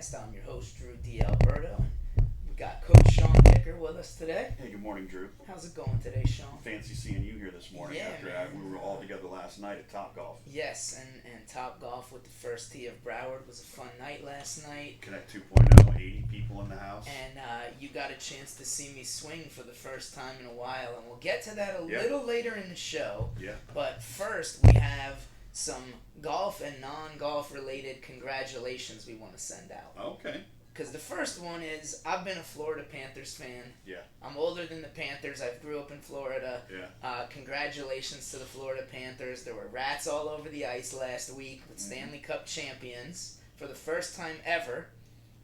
Podcast. I'm your host, Drew DiAlberto. We got Coach Sean Dicker with us today. Hey, good morning, Drew. How's it going today, Sean? Fancy seeing you here this morning after man. we were all together last night at Topgolf. Yes, and Top Golf with the first tee of Broward was a fun night last night. Connect 2.0, 80 people in the house. And you got a chance to see me swing for the first time in a while, and we'll get to that a little later in the show. Yeah. But first, we have some golf and non-golf related congratulations we want to send out. Okay. Because the first one is, I've been a Florida Panthers fan. Yeah. I'm older than the Panthers. I grew up in Florida. Yeah. Congratulations to the Florida Panthers. There were rats all over the ice last week with Stanley Cup champions for the first time ever.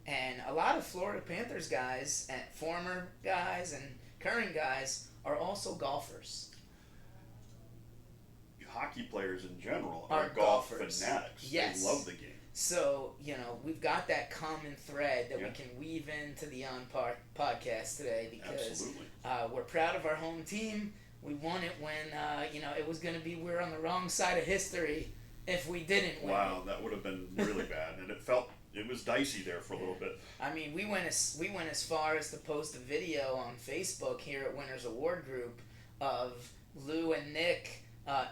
And a lot of Florida Panthers guys, and former guys and current guys, are also golfers. Hockey players in general Are golf golfers. fanatics. Yes. They love the game. So, we've got that common thread that we Yeah. can weave into the podcast today because Absolutely. we're proud of our home team. We won it when, it was going to be we're on the wrong side of history if we didn't win. Wow, that would have been really bad. And it was dicey there for a little bit. I mean, we went as far as to post a video on Facebook here at Winners Award Group of Lou and Nick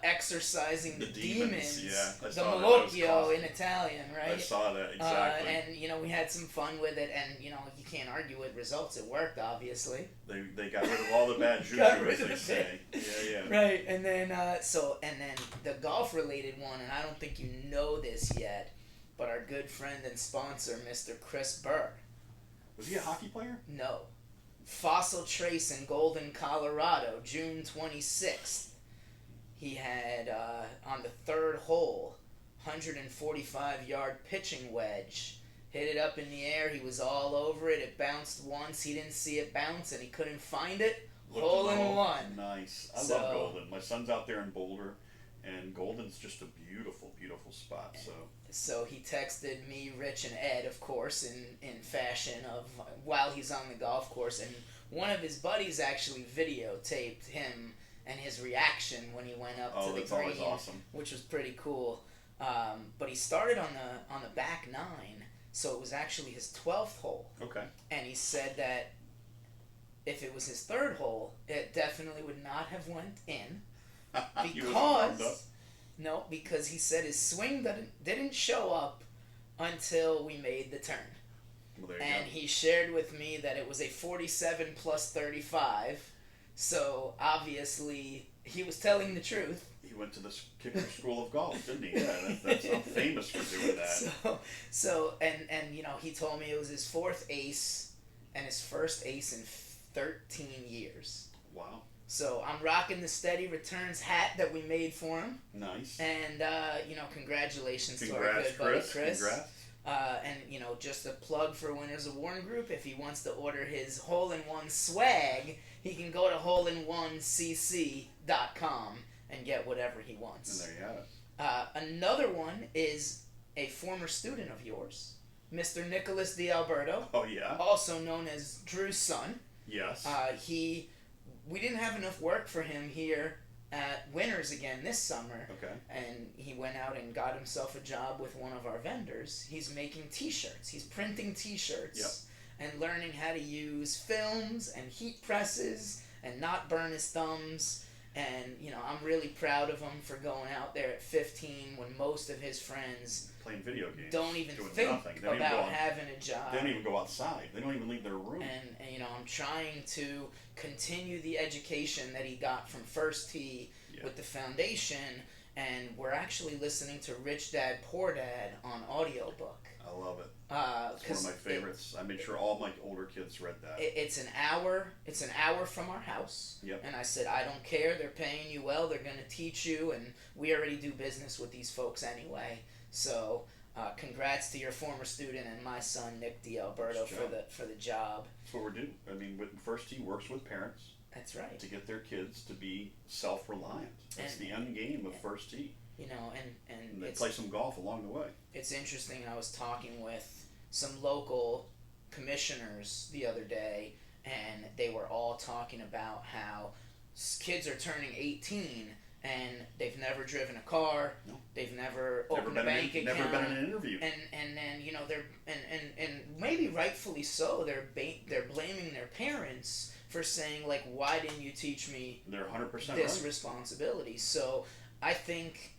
exercising the demons. Yeah, I the saw Malocchio in Italian, right? I saw that, exactly. And we had some fun with it, and you can't argue with results. It worked, obviously. They got rid of all the bad juju, as they say. Yeah. Right, and then the golf related one, and I don't think you know this yet, but our good friend and sponsor, Mr. Chris Boer. Was he a hockey player? No. Fossil Trace in Golden, Colorado, June 26th. He had, on the third hole, 145-yard pitching wedge. Hit it up in the air. He was all over it. It bounced once. He didn't see it bounce, and he couldn't find it. Hole in one. Nice. I love Golden. My son's out there in Boulder, and Golden's just a beautiful, beautiful spot. So he texted me, Rich, and Ed, of course, in fashion of while he's on the golf course, and one of his buddies actually videotaped him and his reaction when he went up to the green, awesome. Which was pretty cool. But he started on the back nine, so it was actually his 12th hole. Okay. And he said that if it was his third hole, it definitely would not have went in because he said his swing didn't show up until we made the turn. Well, there you and go. He shared with me that it was a 47 plus 35. So, obviously, he was telling the truth. He went to the Kicker School of Golf, didn't he? Yeah, that's famous for doing that. And he told me it was his fourth ace and his first ace in 13 years. Wow. So, I'm rocking the Steady Returns hat that we made for him. Nice. And, congratulations to our good buddy Chris. Congrats. And, just a plug for Winners Award Group. If he wants to order his hole-in-one swag, he can go to holein1cc.com and get whatever he wants. And there you have it. Another one is a former student of yours, Mr. Nicholas DiAlberto. Oh, yeah? Also known as Drew's son. Yes. We didn't have enough work for him here at Winners again this summer. Okay. And he went out and got himself a job with one of our vendors. He's making t-shirts. He's printing t-shirts. Yep. And learning how to use films and heat presses and not burn his thumbs. And, I'm really proud of him for going out there at 15 when most of his friends playing video games. don't even doing think nothing. about having a job. They don't even go outside. They don't even leave their room. And I'm trying to continue the education that he got from First Tee with the foundation. And we're actually listening to Rich Dad, Poor Dad on audiobook. I love it. It's one of my favorites. I made sure all my older kids read that. It's an hour. It's an hour from our house. Yep. And I said, I don't care. They're paying you well. They're going to teach you, and we already do business with these folks anyway. So, congrats to your former student and my son Nick DiAlberto for the job. That's what we're doing. I mean, First Tee works with parents. That's right. To get their kids to be self-reliant. That's the end game of First Tee. And they play some golf along the way. It's interesting. I was talking with some local commissioners the other day, and they were all talking about how kids are turning 18 and they've never driven a car. No. They've never opened a bank account. Never been in an interview. And then they're and maybe rightfully so. They're blaming their parents for saying, like, why didn't you teach me They're 100% this right. responsibility? So I think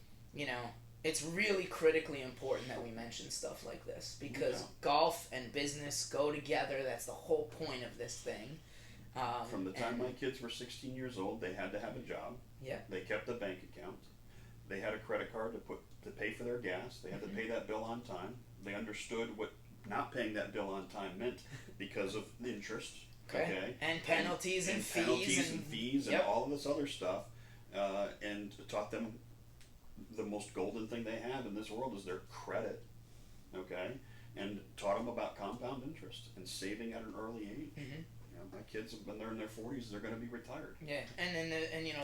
it's really critically important that we mention stuff like this, because golf and business go together. That's the whole point of this thing. From the time my kids were 16 years old, they had to have a job. Yeah. They kept a bank account. They had a credit card to pay for their gas. They had to pay that bill on time. They understood what not paying that bill on time meant because of the interest. Okay. And penalties and fees. Penalties and fees and all of this other stuff. And taught them the most golden thing they have in this world is their credit. Okay. And taught them about compound interest and saving at an early age. Mm-hmm. My kids, when they're in their 40s, they're going to be retired. Yeah, and then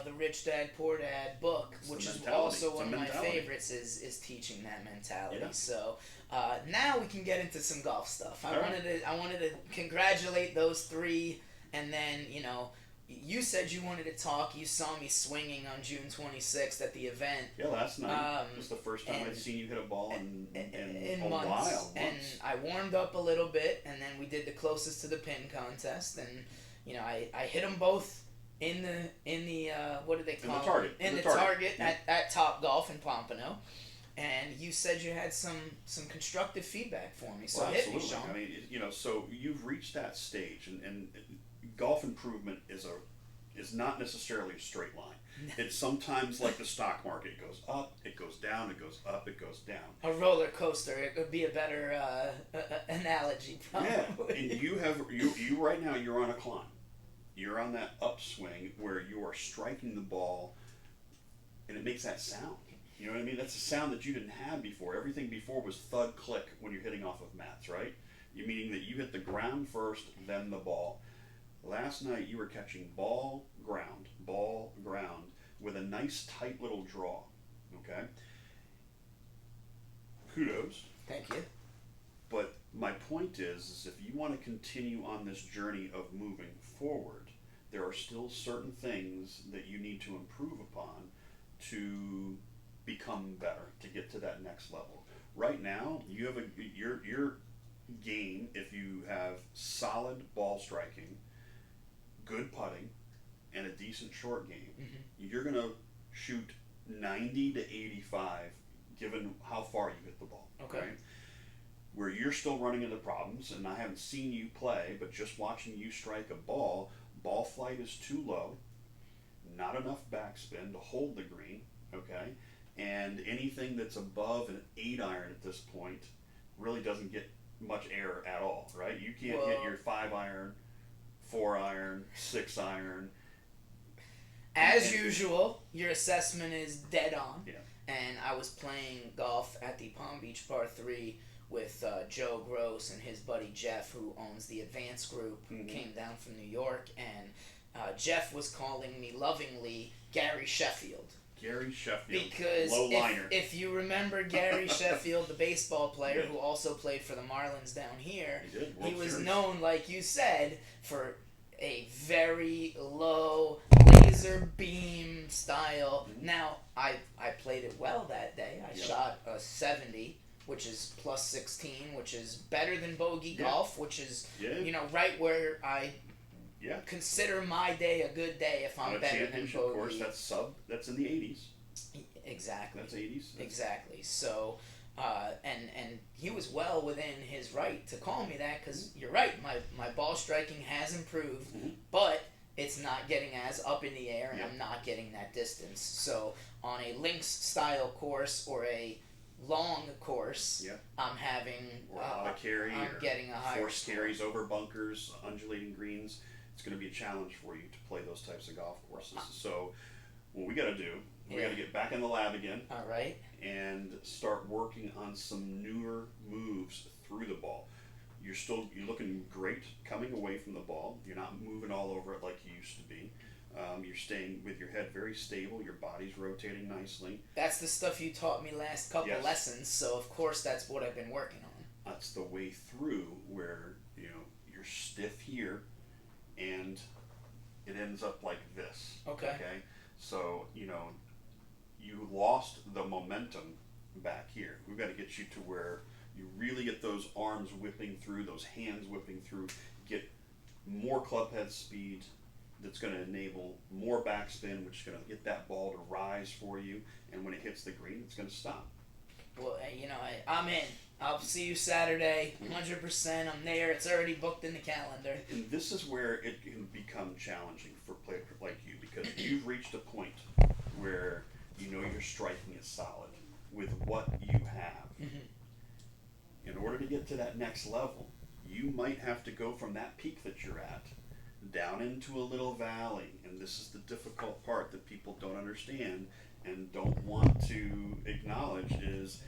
the Rich Dad Poor Dad book, which is also one of my favorites, is teaching that mentality. Yeah. So now we can get into some golf stuff. I wanted to congratulate those three, and then you said you wanted to talk. You saw me swinging on June 26th at the event. Yeah, last night was the first time I'd seen you hit a ball in a months. while. And I warmed up a little bit, and then we did the closest to the pin contest, and I hit them both in the what do they call the target. In the target at Top Golf in Pompano. And you said you had some constructive feedback for me, so hit me, Sean. I mean, so you've reached that stage, and golf improvement is not necessarily a straight line. It's sometimes like the stock market. It goes up, it goes down, it goes up, it goes down. A roller coaster. It would be a better analogy, probably. Yeah, and you right now, you're on a climb. You're on that upswing where you are striking the ball, and it makes that sound. You know what I mean? That's a sound that you didn't have before. Everything before was thud click when you're hitting off of mats, right? Meaning that you hit the ground first, then the ball. Last night you were catching ball, ground, with a nice tight little draw. Okay? Kudos. Thank you. But my point is if you want to continue on this journey of moving forward, there are still certain things that you need to improve upon to become better, to get to that next level. Right now, you have your game, if you have solid ball striking, good putting, and a decent short game, you're going to shoot 90 to 85 given how far you hit the ball. Okay. Right? Where you're still running into problems, and I haven't seen you play, but just watching you strike a ball flight is too low, not enough backspin to hold the green, okay? And anything that's above an 8-iron at this point really doesn't get much air at all, right? You can't hit your 5-iron, 4-iron, 6-iron. As usual, your assessment is dead on. Yeah. And I was playing golf at the Palm Beach Par 3 with Joe Gross and his buddy Jeff, who owns the Advance Group, who came down from New York. And Jeff was calling me lovingly Gary Sheffield. Gary Sheffield, because low liner. If you remember Gary Sheffield, the baseball player who also played for the Marlins down here, he was known, like you said, for a very low laser beam style. Now, I played it well that day. I shot a 70, which is plus 16, which is better than bogey golf, which is right where I consider my day a good day if I'm better than bogey. Of course, that's in the 80s. Exactly. That's 80s. Exactly. So, and he was well within his right to call me that, because you're right, my ball striking has improved, but it's not getting as up in the air, and I'm not getting that distance. So on a links style course or a long course, I'm having a carry, I'm getting a higher forced carries over bunkers, undulating greens. It's going to be a challenge for you to play those types of golf courses. So what we got to do, we got to get back in the lab again. All right. And start working on some newer moves through the ball. You're looking great coming away from the ball. You're not moving all over it like you used to be. You're staying with your head very stable. Your body's rotating nicely. That's the stuff you taught me last couple lessons. So of course that's what I've been working on. That's the way through where you're stiff here, and it ends up like this. Okay. So lost the momentum back here. We've got to get you to where you really get those arms whipping through, those hands whipping through, get more club head speed that's going to enable more backspin, which is going to get that ball to rise for you, and when it hits the green, it's going to stop. Well, I'm in. I'll see you Saturday, 100%. I'm there. It's already booked in the calendar. And this is where it can become challenging for players like you, because you've reached a point where you know your striking is solid with what you have. Mm-hmm. In order to get to that next level, you might have to go from that peak that you're at down into a little valley, and this is the difficult part that people don't understand and don't want to acknowledge, is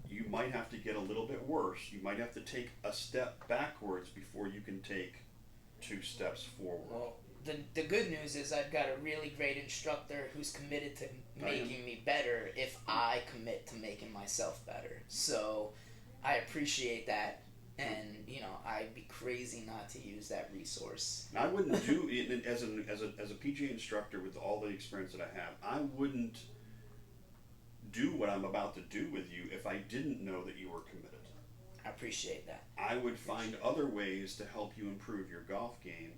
you might have to get a little bit worse. You might have to take a step backwards before you can take 2 steps forward. Well, the good news is I've got a really great instructor who's committed to making me better if I commit to making myself better. So I appreciate that, and I'd be crazy not to use that resource. I wouldn't do it as a PGA instructor with all the experience that I have. I wouldn't do what I'm about to do with you if I didn't know that you were committed. I appreciate that. I would find other ways to help you improve your golf game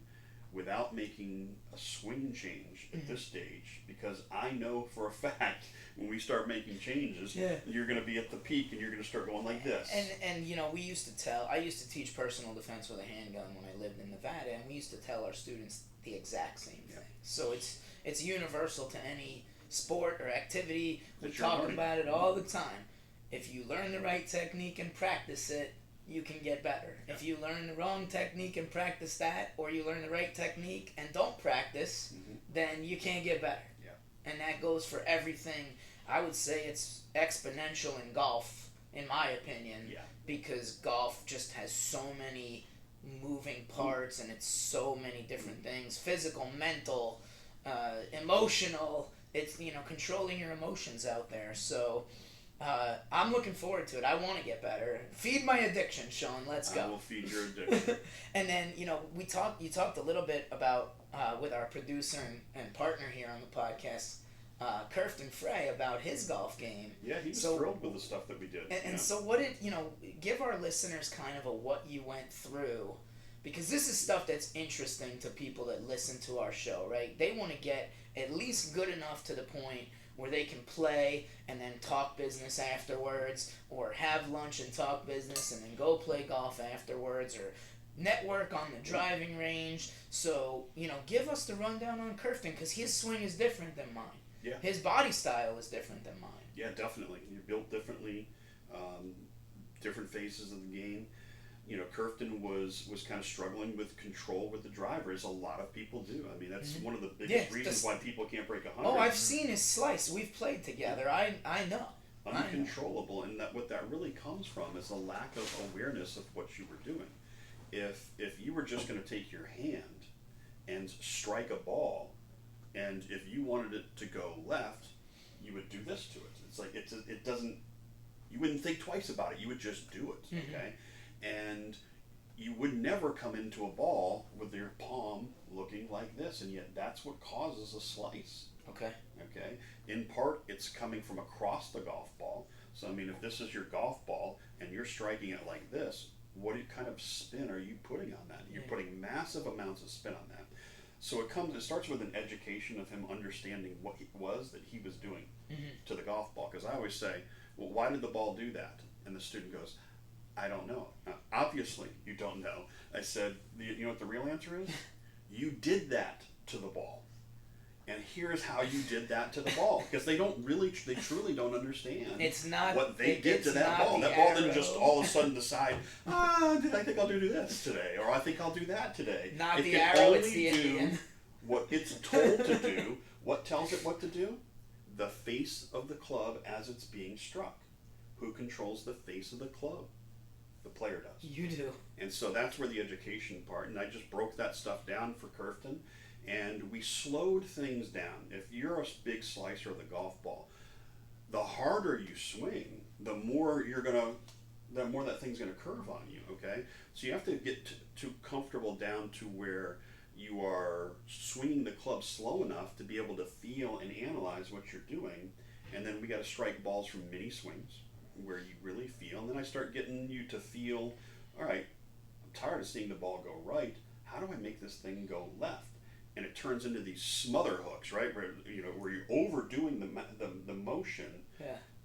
without making a swing change at this stage, because I know for a fact when we start making changes, you're going to be at the peak and you're going to start going like this. And I used to teach personal defense with a handgun when I lived in Nevada, and we used to tell our students the exact same thing. So it's universal to any sport or activity. We talk about it all the time. If you learn the right technique and practice it, you can get better. If you learn the wrong technique and practice that, or you learn the right technique and don't practice, then you can't get better. And that goes for everything. I would say it's exponential in golf, in my opinion, because golf just has so many moving parts, and it's so many different things: physical, mental, emotional. It's controlling your emotions out there. So I'm looking forward to it. I want to get better. Feed my addiction, Sean. Let's go. I will feed your addiction. And then you talked a little bit about with our producer and partner here on the podcast, Kirsten Frey, about his golf game. Yeah, he was thrilled with the stuff that we did. And so what did give our listeners kind of a what you went through, because this is stuff that's interesting to people that listen to our show, right? They want to get at least good enough to the point where they can play and then talk business afterwards, or have lunch and talk business and then go play golf afterwards, or network on the driving range. So, give us the rundown on Kirsten, because his swing is different than mine. Yeah. His body style is different than mine. Yeah, definitely. You're built differently, different phases of the game. Kirsten was kind of struggling with control with the driver, as a lot of people do. I mean, that's one of the biggest reasons why people can't break 100. Oh, I've seen his slice. We've played together. I know. Uncontrollable, and what that really comes from is a lack of awareness of what you were doing. If you were just going to take your hand and strike a ball, and if you wanted it to go left, you would do this to it. It's like it doesn't. You wouldn't think twice about it. You would just do it. Okay. And you would never come into a ball with your palm looking like this, and yet that's what causes a slice. Okay. In part, it's coming from across the golf ball. So, I mean, if this is your golf ball and you're striking it like this, what kind of spin are you putting on that? You're putting massive amounts of spin on that. So it starts with an education of him understanding what it was that he was doing to the golf ball. Because I always say, well, why did the ball do that? And the student goes, I don't know. Now, obviously, you don't know. I said, you know what the real answer is? You did that to the ball. And here's how you did that to the ball. Because they truly don't understand what they did to that ball. That ball didn't just all of a sudden decide, I think I'll do this today, or I think I'll do that today. Not the arrow, it's the Indian. Do what it's told to do. What tells it what to do? The face of the club as it's being struck. Who controls the face of the club? The player does. You do. And so that's where the education part, and I just broke that stuff down for Kirsten, and we slowed things down. If you're a big slicer of the golf ball, the harder you swing, the more that thing's gonna curve on you, okay? So you have to get too comfortable down to where you are swinging the club slow enough to be able to feel and analyze what you're doing, And then we got to strike balls from mini swings where you really feel. And then I start getting you to feel, all right, I'm tired of seeing the ball go right. How do I make this thing go left? And it turns into these smother hooks, right? Where you're overdoing the motion,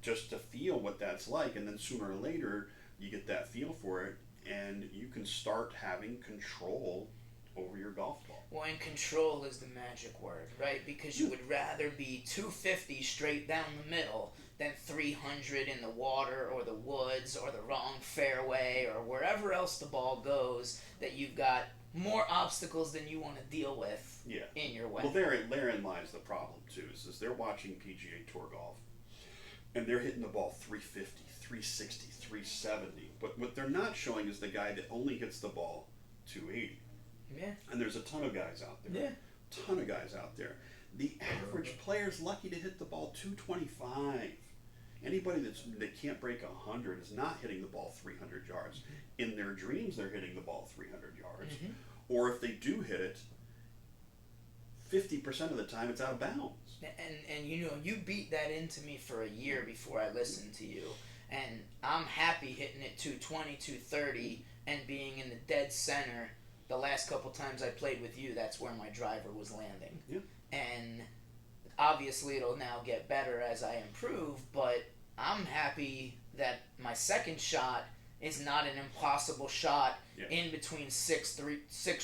just to feel what that's like, and then sooner or later you get that feel for it, and you can start having control over your golf ball. Well, and control is the magic word, right? Because you would rather be 250 straight down the middle than 300 in the water or the woods or the wrong fairway or wherever else the ball goes, that you've got more obstacles than you want to deal with in your way. Well, therein lies the problem, too, is they're watching PGA Tour golf, and they're hitting the ball 350, 360, 370. But what they're not showing is the guy that only hits the ball 280. Yeah. And there's a ton of guys out there. Yeah. Ton of guys out there. The average player's lucky to hit the ball 225. Anybody that can't break 100 is not hitting the ball 300 yards. In their dreams, they're hitting the ball 300 yards. Or if they do hit it, 50% of the time it's out of bounds. And you beat that into me for a year before I listened to you. And I'm happy hitting it 220, 230, and being in the dead center. The last couple times I played with you, that's where my driver was landing. Yeah. And obviously it'll now get better as I improve, but I'm happy that my second shot is not an impossible shot in between six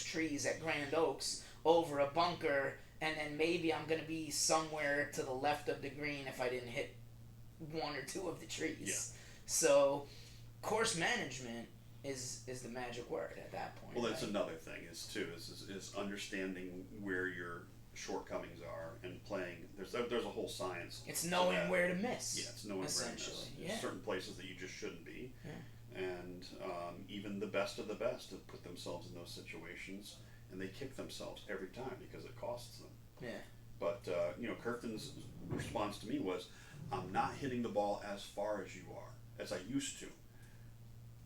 trees at Grand Oaks over a bunker, and then maybe I'm going to be somewhere to the left of the green if I didn't hit one or two of the trees. Yeah. So course management is the magic word at that point. Well, that's another thing is understanding where your shortcomings are and playing. There's a whole science. It's knowing where to miss. Yeah, it's knowing where to miss. There's certain places that you just shouldn't be. Yeah. And even the best of the best have put themselves in those situations, and they kick themselves every time because it costs them. Yeah. But Kirkton's response to me was, "I'm not hitting the ball as far as you are, as I used to.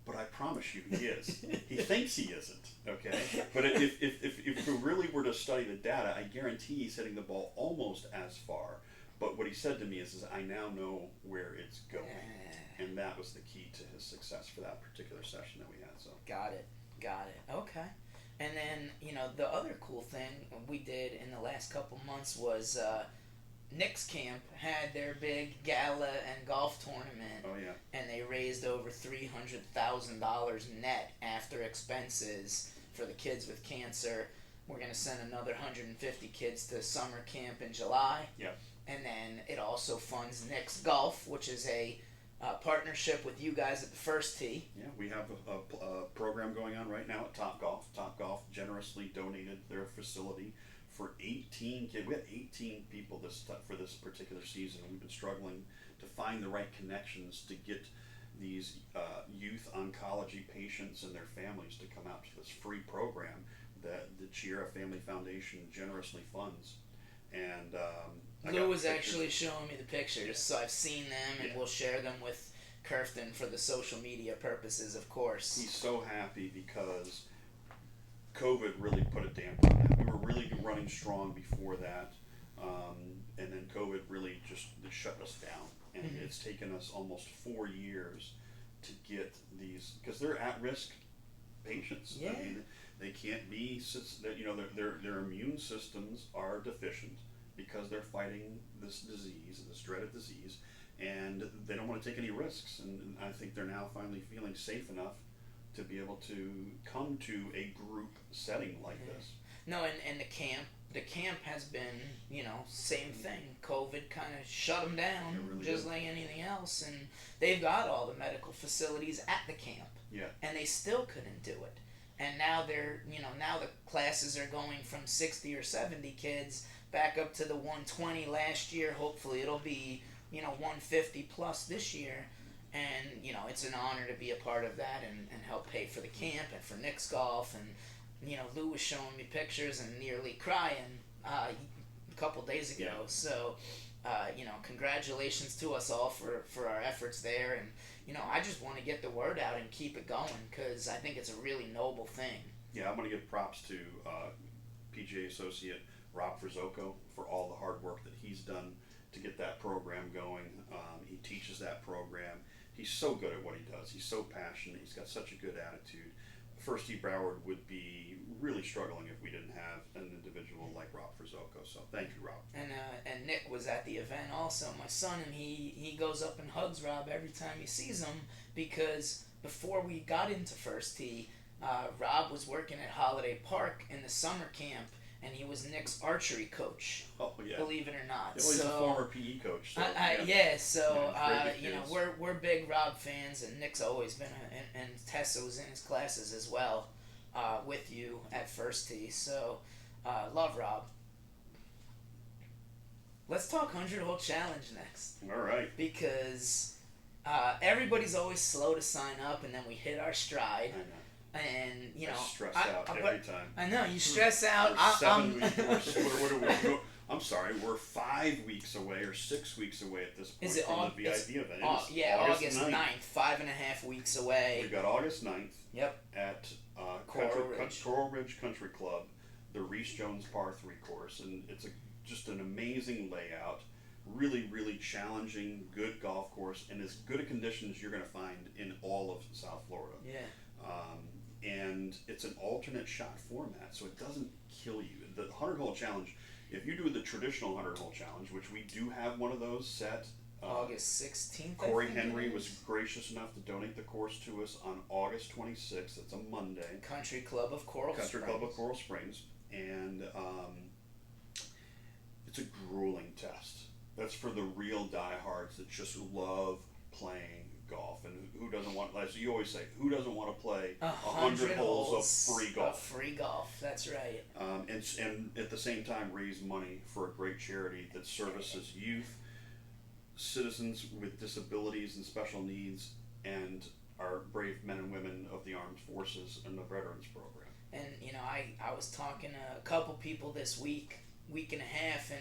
But I promise you, he is. He thinks he isn't, okay? But if we really were to study the data, I guarantee he's hitting the ball almost as far. But what he said to me is I now know where it's going. And that was the key to his success for that particular session that we had. So Got it. Okay. And then, the other cool thing we did in the last couple months was Nick's camp had their big gala and golf tournament. Oh, yeah. And they raised over $300,000 net after expenses for the kids with cancer. We're going to send another 150 kids to summer camp in July. Yep. And then it also funds Nick's Golf, which is a partnership with you guys at the First Tee. Yeah, we have a program going on right now at Topgolf. Topgolf generously donated their facility for 18 kids. We had 18 people for this particular season. We've been struggling to find the right connections to get these youth oncology patients and their families to come out to this free program that the Chiera Family Foundation generously funds. And Lou was actually showing me the pictures, so I've seen them, and we'll share them with Kirkton for the social media purposes, of course. He's so happy because COVID really put a damper on that. We were really running strong before that, and then COVID really just shut us down. And it's taken us almost 4 years to get these, because they're at-risk patients. Yeah. I mean, they can't be, their immune systems are deficient because they're fighting this disease, this dreaded disease, and they don't want to take any risks. And I think they're now finally feeling safe enough to be able to come to a group setting like this. No, and the camp has been, same thing. COVID kind of shut them down, really just did. like anything else, and they've got all the medical facilities at the camp. Yeah. And they still couldn't do it. And now now the classes are going from 60 or 70 kids back up to the 120 last year. Hopefully it'll be, 150 plus this year. And, it's an honor to be a part of that and help pay for the camp and for Nick's Golf. And, Lou was showing me pictures and nearly crying a couple days ago. Yeah. So, congratulations to us all for our efforts there. And, I just want to get the word out and keep it going because I think it's a really noble thing. Yeah, I'm going to give props to PGA associate Rob Frizzoco for all the hard work that he's done to get that program going. He teaches that program. He's so good at what he does. He's so passionate. He's got such a good attitude. First Tee Broward would be really struggling if we didn't have an individual like Rob Frizzoco. So thank you, Rob. And Nick was at the event also, my son, and he goes up and hugs Rob every time he sees him, because before we got into First Tee, Rob was working at Holiday Park in the summer camp, and he was Nick's archery coach. Oh yeah. Believe it or not. Yeah, well, he's a former PE coach. So, we're big Rob fans, and Nick's always been, and Tessa was in his classes as well, with you at First Tee. So, love Rob. Let's talk 100-hole challenge next. All right. Because everybody's always slow to sign up, and then we hit our stride. I know. And I stress out every time. I know you stress out. I'm sorry, we're 5 weeks away or 6 weeks away at this point from the VIP event. August 9th, 5.5 weeks away. We've got August 9th. Yep. At Coral Ridge Country Club, the Reese Jones Par 3 course, and it's just an amazing layout. Really, really challenging, good golf course, and as good a condition as you're going to find in all of South Florida. Yeah. And it's an alternate shot format, so it doesn't kill you. The 100-hole challenge, if you do the traditional 100-hole challenge, which we do have one of those set. August 16th. Corey Henry was gracious enough to donate the course to us on August 26th. It's a Monday. Country Club of Coral Springs. And it's a grueling test. That's for the real diehards that just love playing golf, and who doesn't want, as you always say, who doesn't want to play 100 holes of free golf? Free golf, that's right. And at the same time raise money for a great charity that services youth, citizens with disabilities and special needs, and our brave men and women of the armed forces and the Veterans Program. And I was talking to a couple people this week and a half, and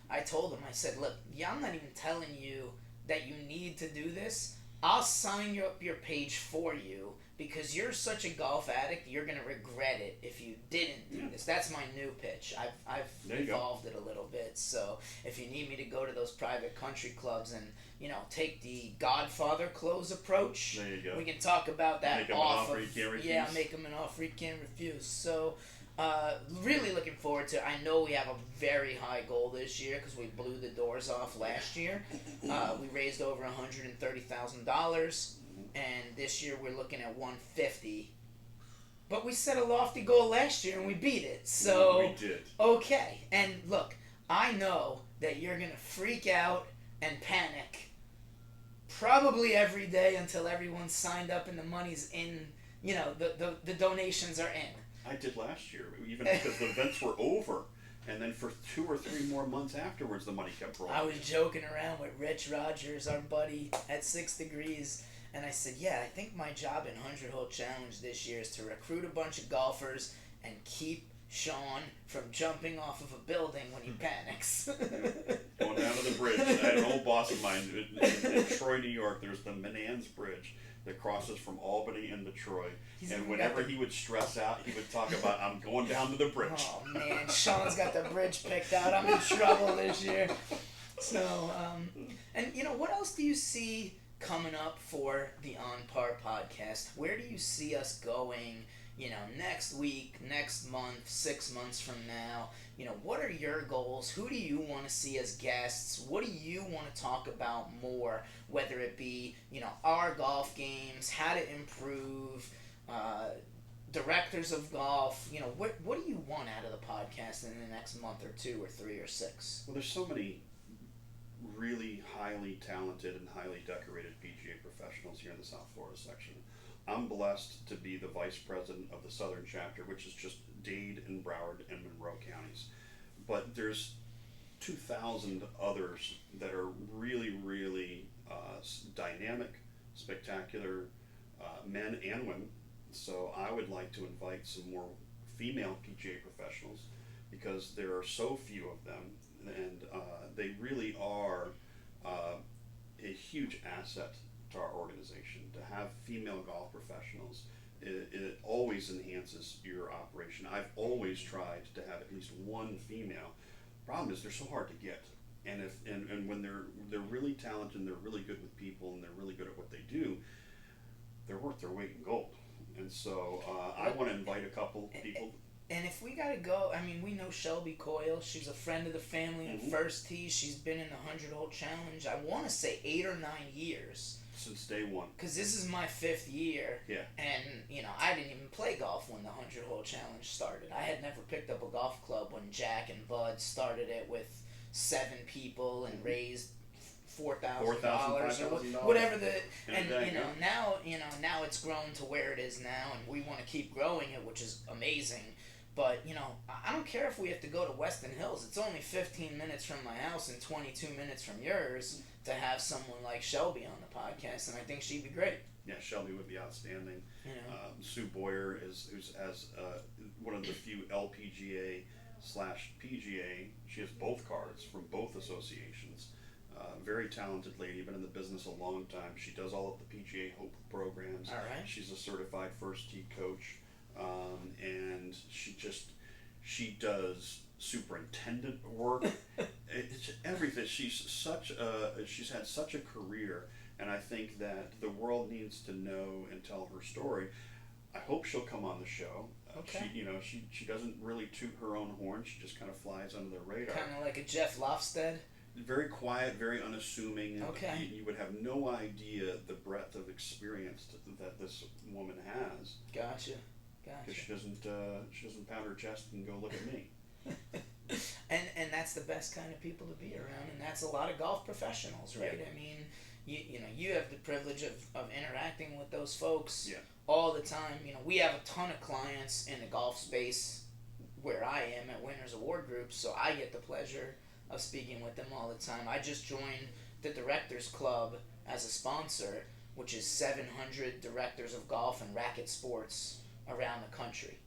I told them, I said, look, I'm not even telling you that you need to do this. I'll sign you up your page for you, because you're such a golf addict, you're going to regret it if you didn't do this. That's my new pitch. I've evolved it a little bit. So if you need me to go to those private country clubs and, take the Godfather close approach, there you go. We can talk about that. Make them an offer you can't refuse. Yeah, make them an offer you can't refuse. So really looking forward to. I know we have a very high goal this year because we blew the doors off last year. We raised over $130,000, and this year we're looking at $150,000. But we set a lofty goal last year and we beat it. So we did. Okay, and look, I know that you're gonna freak out and panic probably every day until everyone's signed up and the money's in. The donations are in. I did last year, even because the events were over, and then for 2 or 3 more months afterwards, the money kept rolling. I was joking around with Rich Rogers, our buddy at 6 Degrees, and I said, yeah, I think my job in 100-hole challenge this year is to recruit a bunch of golfers and keep Sean from jumping off of a building when he panics. Going down to the bridge. I had an old boss of mine in Troy, New York. There's the Menands Bridge that crosses from Albany into Troy. And whenever he would stress out, he would talk about, I'm going down to the bridge. Oh, man. Sean's got the bridge picked out. I'm in trouble this year. So, and what else do you see coming up for the On Par podcast? Where do you see us going, next week, next month, 6 months from now? What are your goals? Who do you want to see as guests? What do you want to talk about more? Whether it be, our golf games, how to improve, directors of golf. What do you want out of the podcast in the next month or 2 or 3 or 6? Well, there's so many really highly talented and highly decorated PGA professionals here in the South Florida section. I'm blessed to be the vice president of the Southern chapter, which is just Dade and Broward and Monroe counties. But there's 2,000 others that are really, really dynamic, spectacular men and women. So I would like to invite some more female PGA professionals, because there are so few of them, and they really are a huge asset to our organization. To have female golf professionals, it always enhances your operation. I've always tried to have at least one female. Problem is, they're so hard to get. and when they're really talented and they're really good with people and they're really good at what they do, they're worth their weight in gold. And so I want to invite a couple people. And if we gotta go, I mean, we know Shelby Coyle. She's a friend of the family in First Tee. She's been in the 100-hole challenge. I want to say 8 or 9 years. Since day one. Because this is my 5th year. Yeah. And, you know, I didn't even play golf when the 100-hole challenge started. I had never picked up a golf club when Jack and Bud started it with 7 people and raised $4,000 or whatever now it's grown to where it is now, and we want to keep growing it, which is amazing. But, you know, I don't care if we have to go to Weston Hills. It's only 15 minutes from my house and 22 minutes from yours to have someone like Shelby on the podcast, and I think she'd be great. Yeah, Shelby would be outstanding. You know. Sue Boer who's one of the few LPGA / PGA. She has both cards from both associations. Very talented lady, been in the business a long time. She does all of the PGA Hope programs. All right. She's a certified First Tee coach, and she does superintendent work. It's everything. She's had such a career, and I think that the world needs to know and tell her story. I hope she'll come on the show. Okay. She doesn't really toot her own horn. She just kind of flies under the radar. Kind of like a Jeff Lofstead. Very quiet, very unassuming. Okay. You would have no idea the breadth of experience that this woman has. Gotcha. Because she doesn't pound her chest and go, look at me. and that's the best kind of people to be around, and that's a lot of golf professionals, right? Yeah. I mean, you have the privilege of interacting with those folks all the time. You know, we have a ton of clients in the golf space where I am at Winners Award Group, so I get the pleasure of speaking with them all the time. I just joined the Directors Club as a sponsor, which is 700 directors of golf and racket sports around the country.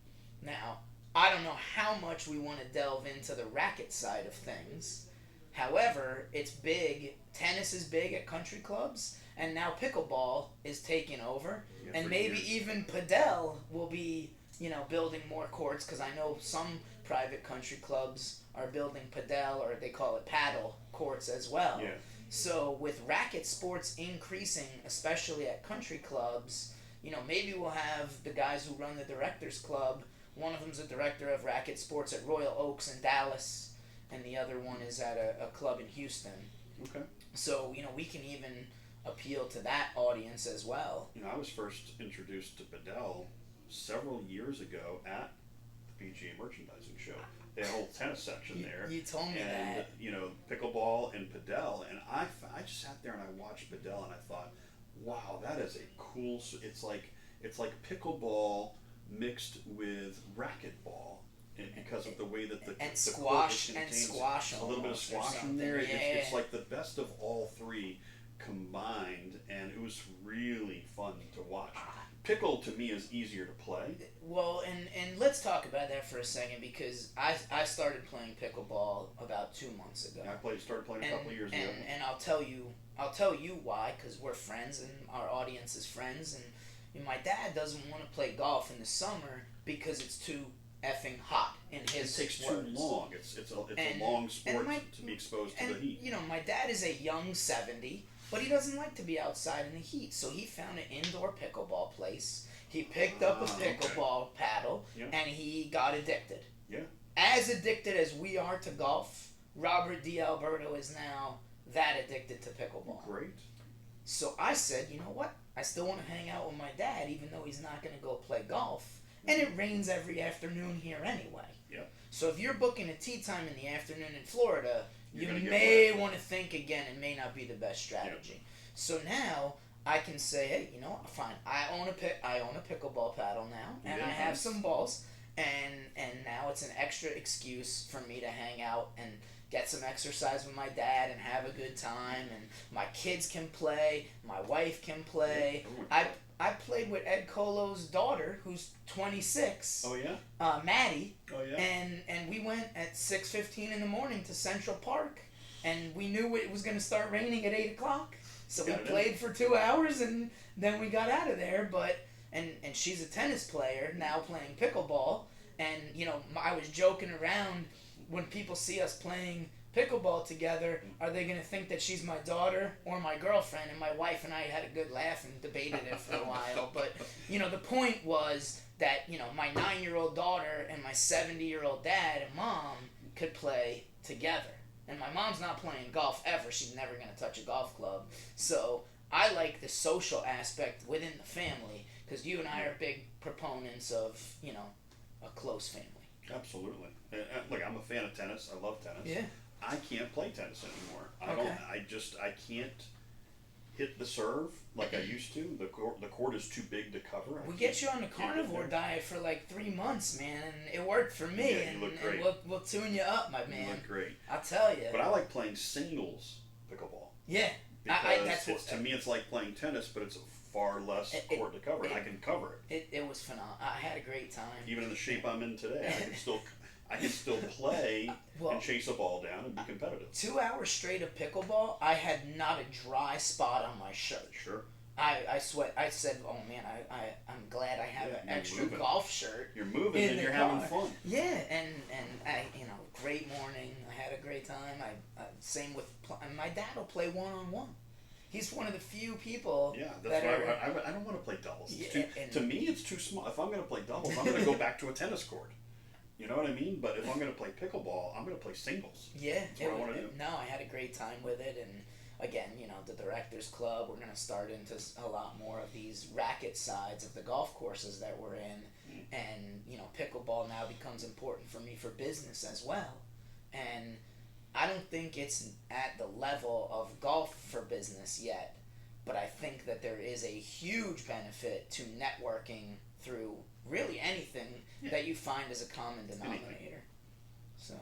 Now, I don't know how much we want to delve into the racket side of things. However, it's big. Tennis is big at country clubs, and now pickleball is taking over. Yeah, and maybe even padel will be, building more courts, because I know some private country clubs are building padel, or they call it paddle, courts as well. Yeah. So with racket sports increasing, especially at country clubs, maybe we'll have the guys who run the Directors Club. One of them's a director of racket sports at Royal Oaks in Dallas, and the other one is at a club in Houston. Okay. So, we can even appeal to that audience as well. I was first introduced to padel several years ago at the PGA Merchandising Show. They had a whole tennis section there. You told me and, that. Pickleball and padel, and I just sat there and I watched padel and I thought, wow, that is a cool. It's like pickleball mixed with racquetball, because of the way that the squash the court and squash a little bit of squash in there. Yeah. It's like the best of all three combined, and it was really fun to watch. Pickle to me is easier to play. Well, and let's talk about that for a second, because I started playing pickleball about 2 months ago. I started playing a couple of years ago. And I'll tell you why, because we're friends and our audience is friends, and my dad doesn't want to play golf in the summer because it's too effing hot in his It takes words. too long. It's a long sport to be exposed to the heat. My dad is a young 70, but he doesn't like to be outside in the heat. So he found an indoor pickleball place. He picked up a pickleball paddle, and he got addicted. Yeah. As addicted as we are to golf, Robert DiAlberto is now that addicted to pickleball. Great. So I said, you know what? I still want to hang out with my dad, even though he's not going to go play golf. And it rains every afternoon here anyway. Yeah. So if you're booking a tee time in the afternoon in Florida, you may want to think again. It may not be the best strategy. Yeah. So now I can say, hey, fine. I own a pickleball paddle now, and I have some balls, and now it's an extra excuse for me to hang out and get some exercise with my dad and have a good time, and my kids can play, my wife can play. I played with Ed Colo's daughter, who's 26. Oh yeah. Maddie. Oh yeah. And we went at 6:15 in the morning to Central Park, and we knew it was going to start raining at 8:00, so we played for 2 hours, and then we got out of there. And she's a tennis player now, playing pickleball, and I was joking around when people see us playing pickleball together, are they going to think that she's my daughter or my girlfriend? And my wife and I had a good laugh and debated it for a while. But, you know, the point was that, you know, my 9-year-old daughter and my 70-year-old dad and mom could play together. And my mom's not playing golf ever. She's never going to touch a golf club. So I like the social aspect within the family, because you and I are big proponents of, you know, a close family. Absolutely. Look, I'm a fan of tennis. I love tennis. Yeah. I can't play tennis anymore. Okay. I can't hit the serve like I used to. The court is too big to cover. We get you on the carnivore diet for like 3 months, man, and it worked for me. Yeah, you look great. And we'll tune you up, my man. You look great. I'll tell you. But I like playing singles pickleball. Yeah. Because to me it's like playing tennis, but it's far less court to cover. I can cover it. It was phenomenal. I had a great time. Even in the shape I'm in today, I can still play and chase a ball down and be competitive. 2 hours straight of pickleball, I had not a dry spot on my shirt. Sure. I sweat. I said, "Oh man, I'm glad I have an extra golf shirt." You're moving and you're having fun. Yeah, and I, you know, great morning. I had a great time. Same with my dad will play 1-on-1. He's one of the few people. Yeah, that's why I don't want to play doubles. Yeah, to me, it's too small. If I'm going to play doubles, I'm going to go back to a tennis court. You know what I mean? But if I'm going to play pickleball, I'm going to play singles. Yeah, that's what I want to do. No, I had a great time with it, and again, you know, the Directors Club, we're going to start into a lot more of these racket sides of the golf courses that we're in, and, you know, pickleball now becomes important for me for business as well, and I don't think it's at the level of golf for business yet, but I think that there is a huge benefit to networking through really anything that you find as a common denominator. So,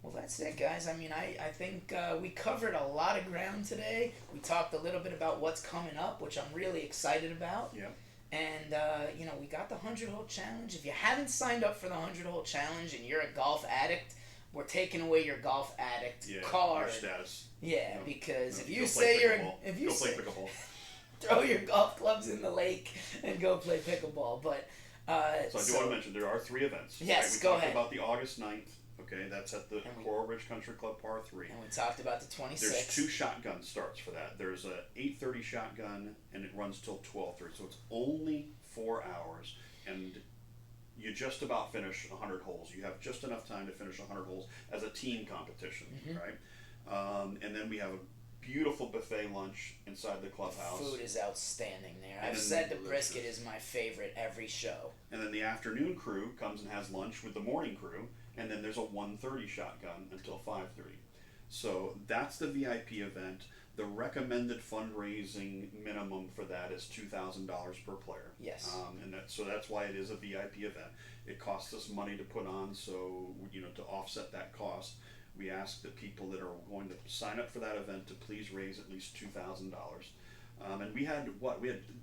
well, that's it, guys. I mean, I think we covered a lot of ground today. We talked a little bit about what's coming up, which I'm really excited about. Yeah. And, you know, we got the 100-hole challenge. If you haven't signed up for the 100-hole challenge and you're a golf addict, we're taking away your golf addict card. Your status. Yeah, because if you say play pickleball. Throw your golf clubs in the lake and go play pickleball. But so I do want to mention there are 3 events. Yes, right? go ahead. We talked about the August 9th. Okay, that's at the Coral Ridge Country Club Par 3. And we talked about the 26th. There's 2 shotgun starts for that. There's a 8:30 shotgun, and it runs till 12:30. So it's only 4 hours, and you just about finish 100 holes. You have just enough time to finish 100 holes as a team competition, right? And then we have a beautiful buffet lunch inside the clubhouse. Food is outstanding there. I've said the brisket is my favorite every show. And then the afternoon crew comes and has lunch with the morning crew, and then there's a 1:30 shotgun until 5:30. So that's the VIP event. The recommended fundraising minimum for that is $2,000 per player. Yes. And that's why it is a VIP event. It costs us money to put on, so, you know, to offset that cost, we ask the people that are going to sign up for that event to please raise at least $2,000. And we had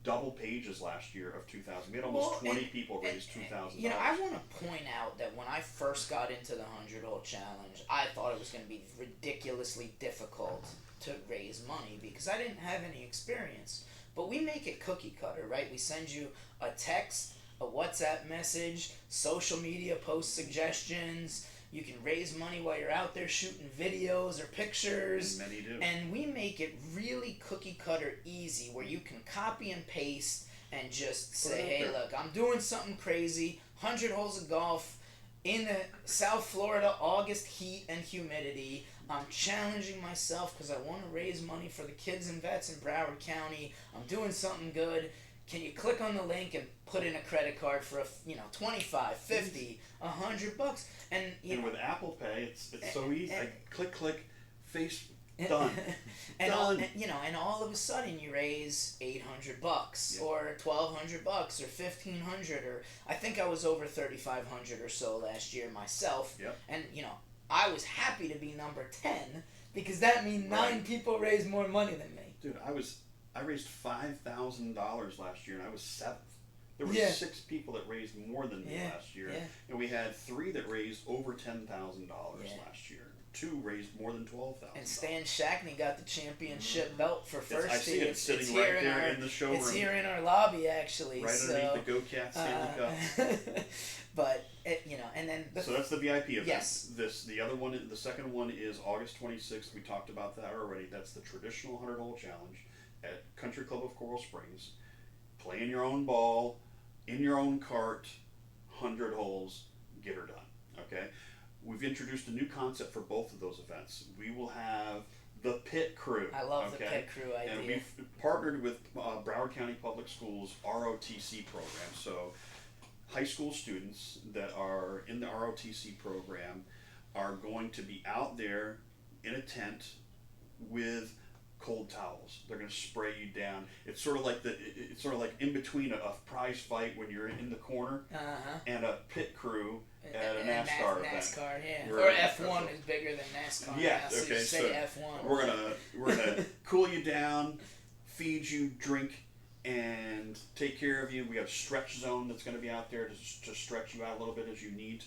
double pages last year of 2,000. We had almost 20 people raise $2,000. You know, I want to point out that when I first got into the 100-hole challenge, I thought it was going to be ridiculously difficult to raise money because I didn't have any experience. But we make it cookie cutter, right? We send you a text, a WhatsApp message, social media post suggestions. You can raise money while you're out there shooting videos or pictures. And many do. And we make it really cookie cutter easy where you can copy and paste and just say, hey, look, I'm doing something crazy, 100 holes of golf in the South Florida August heat and humidity. I'm challenging myself because I want to raise money for the kids and vets in Broward County. I'm doing something good. Can you click on the link and put in a credit card for $25, $50, $100, and with Apple Pay, it's so easy. Click, face done. And all of a sudden you raise $800 or $1,200 or $1,500 or I think I was over $3,500 or so last year myself. Yep. And I was happy to be number 10 because that means 9 people raised more money than me. Dude, I raised $5,000 last year, and I was 7th. There were 6 people that raised more than me last year, and we had 3 that raised over $10,000 last year. two raised more than $12,000. And Stan Shackney got the championship belt for first. I see it sitting right there in the showroom. It's here in our lobby, actually. Right underneath the Go Cat Stanley Cup. But and then so that's the VIP event. Yes. The second one is August 26th. We talked about that already. That's the traditional 100-hole challenge at Country Club of Coral Springs. Play in your own ball, in your own cart, 100 holes, get her done. Okay. We've introduced a new concept for both of those events. We will have the pit crew. I love the pit crew idea. And we've partnered with Broward County Public Schools ROTC program. So high school students that are in the ROTC program are going to be out there in a tent with cold towels. They're going to spray you down. It's sort of like in between a prize fight when you're in the corner and a pit crew at a NASCAR event. NASCAR, yeah. Or F1 is bigger than NASCAR. Yeah, now, so okay. say F1. We're gonna cool you down, feed you, drink, and take care of you. We have a stretch zone that's going to be out there to stretch you out a little bit as you need,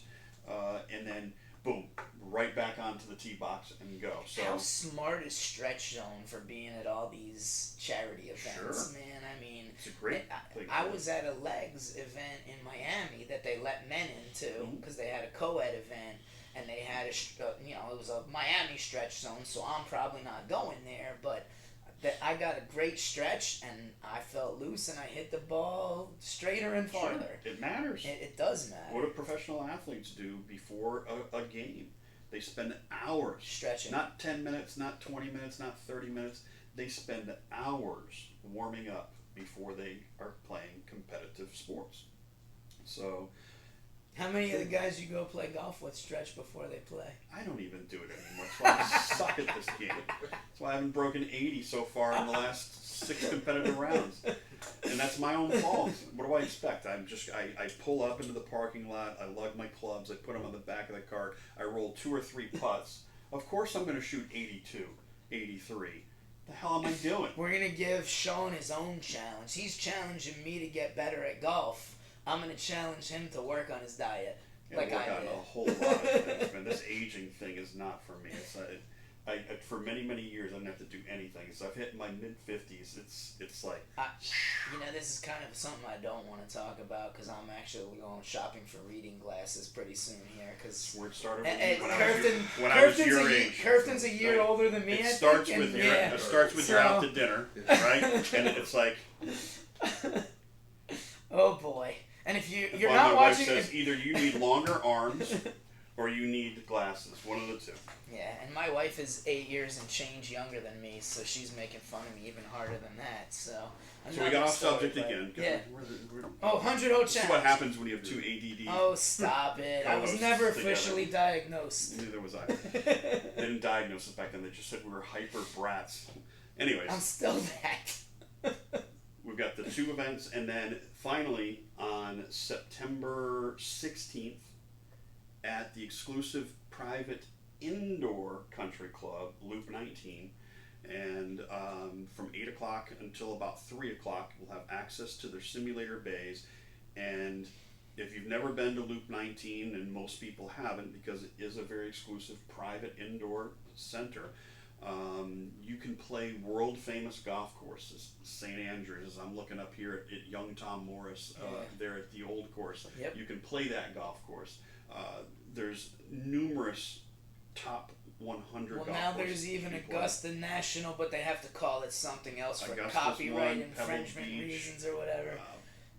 and then boom, right back onto the tee box and go. So how smart is stretch zone for being at all these charity events? Sure. Man, I mean, it's a great thing. I was at a legs event in Miami that they let men into because they had a co-ed event and they had it was a Miami stretch zone, so I'm probably not going there, but I got a great stretch and I felt loose and I hit the ball straighter and farther. Sure. It matters. It does matter. What do professional athletes do before a game? They spend hours stretching. Not 10 minutes, not 20 minutes, not 30 minutes. They spend hours warming up before they are playing competitive sports. So how many of the guys you go play golf with stretch before they play? I don't even do it anymore. That's why I suck at this game. That's why I haven't broken 80 so far in the last 6 competitive rounds. And that's my own fault. What do I expect? I pull up into the parking lot, I lug my clubs, I put them on the back of the cart, I roll 2 or 3 putts. Of course I'm going to shoot 82, 83. The hell am I doing? We're going to give Sean his own challenge. He's challenging me to get better at golf. I'm going to challenge him to work on his diet. Yeah, work on a whole lot of things, man. This aging thing is not for me. It's for many, many years I didn't have to do anything. So I've hit my mid-50s. It's like... this is kind of something I don't want to talk about because I'm actually going shopping for reading glasses pretty soon here. Cause where it started when I was your age. Curfton's a year older than me, It starts with you're out to dinner, right? And it's like... Oh, boy. And if you're my not wife watching... says either you need longer arms or you need glasses. One of the two. Yeah, and my wife is 8 years and change younger than me, so she's making fun of me even harder than that. So we got off subject again. Yeah. 100-hole challenge. This is what happens when you have 2 ADD. Oh, stop it. I was never officially diagnosed. Neither was I. They didn't diagnose us back then. They just said we were hyper brats. Anyways. I'm still that. We've got the 2 events, and then finally on September 16th at the exclusive private indoor country club, Loop 19, and from 8 o'clock until about 3 o'clock, we'll have access to their simulator bays. And if you've never been to Loop 19, and most people haven't because it is a very exclusive private indoor center, you can play world famous golf courses. St. Andrews, as I'm looking up here at young Tom Morris, there at the old course. Yep. You can play that golf course. There's numerous top 100 golf now courses. There's even Augusta National, but they have to call it something else for Augusta's copyright one, infringement Pebble Beach, reasons or whatever.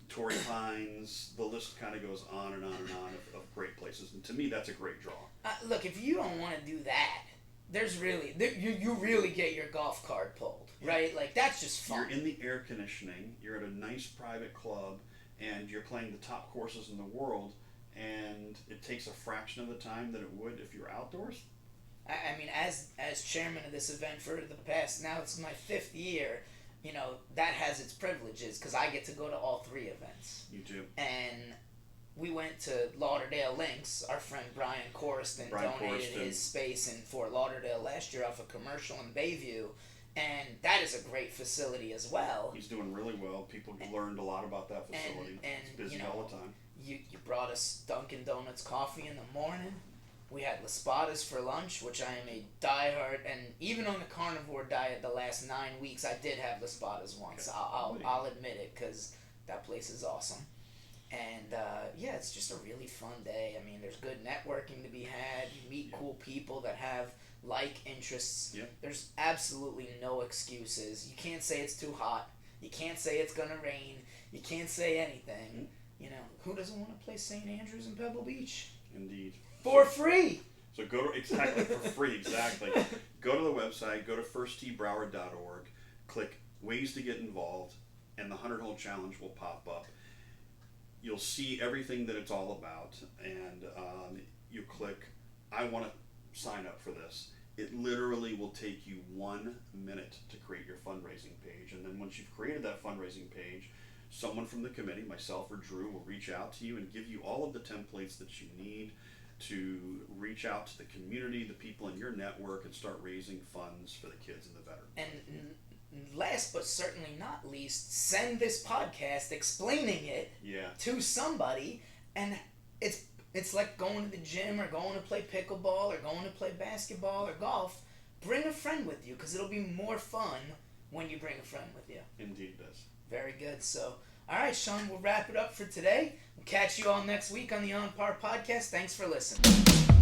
Torrey Pines, the list kind of goes on and on and on of great places. And to me, that's a great draw. Look, if you don't want to do that, you really get your golf cart pulled, right? Like, that's just fun. You're in the air conditioning, you're at a nice private club, and you're playing the top courses in the world, and it takes a fraction of the time that it would if you're outdoors. I mean, as chairman of this event for the past, now it's my 5th year, that has its privileges because I get to go to all 3 events. You do. And we went to Lauderdale Links. Our friend Brian Coriston donated his space in Fort Lauderdale last year off a commercial in Bayview, and that is a great facility as well. He's doing really well. People learned a lot about that facility. And it's busy all the time. You brought us Dunkin' Donuts coffee in the morning. We had Laspadas for lunch, which I am a diehard, and even on the carnivore diet the last 9 weeks, I did have Laspadas once. Okay. I'll admit it, because that place is awesome. And yeah, it's just a really fun day. I mean, there's good networking to be had. You meet cool people that have like interests. Yep. There's absolutely no excuses. You can't say it's too hot. You can't say it's gonna rain. You can't say anything. Mm-hmm. You know, who doesn't want to play St. Andrews and Pebble Beach? Indeed. For free! So go to, exactly, for free, exactly. Go to the website, go to firsttbroward.org, click Ways to Get Involved, and the 100-Hole Challenge will pop up. You'll see everything that it's all about, and you click, I want to sign up for this. It literally will take you 1 minute to create your fundraising page, and then once you've created that fundraising page, someone from the committee, myself or Drew, will reach out to you and give you all of the templates that you need to reach out to the community, the people in your network, and start raising funds for the kids and the veterans. And last but certainly not least, send this podcast explaining it to somebody, and it's like going to the gym or going to play pickleball or going to play basketball or golf. Bring a friend with you, because it'll be more fun when you bring a friend with you. Indeed it does. Very good. So, all right, Sean, we'll wrap it up for today. We'll catch you all next week on the On Par podcast. Thanks for listening.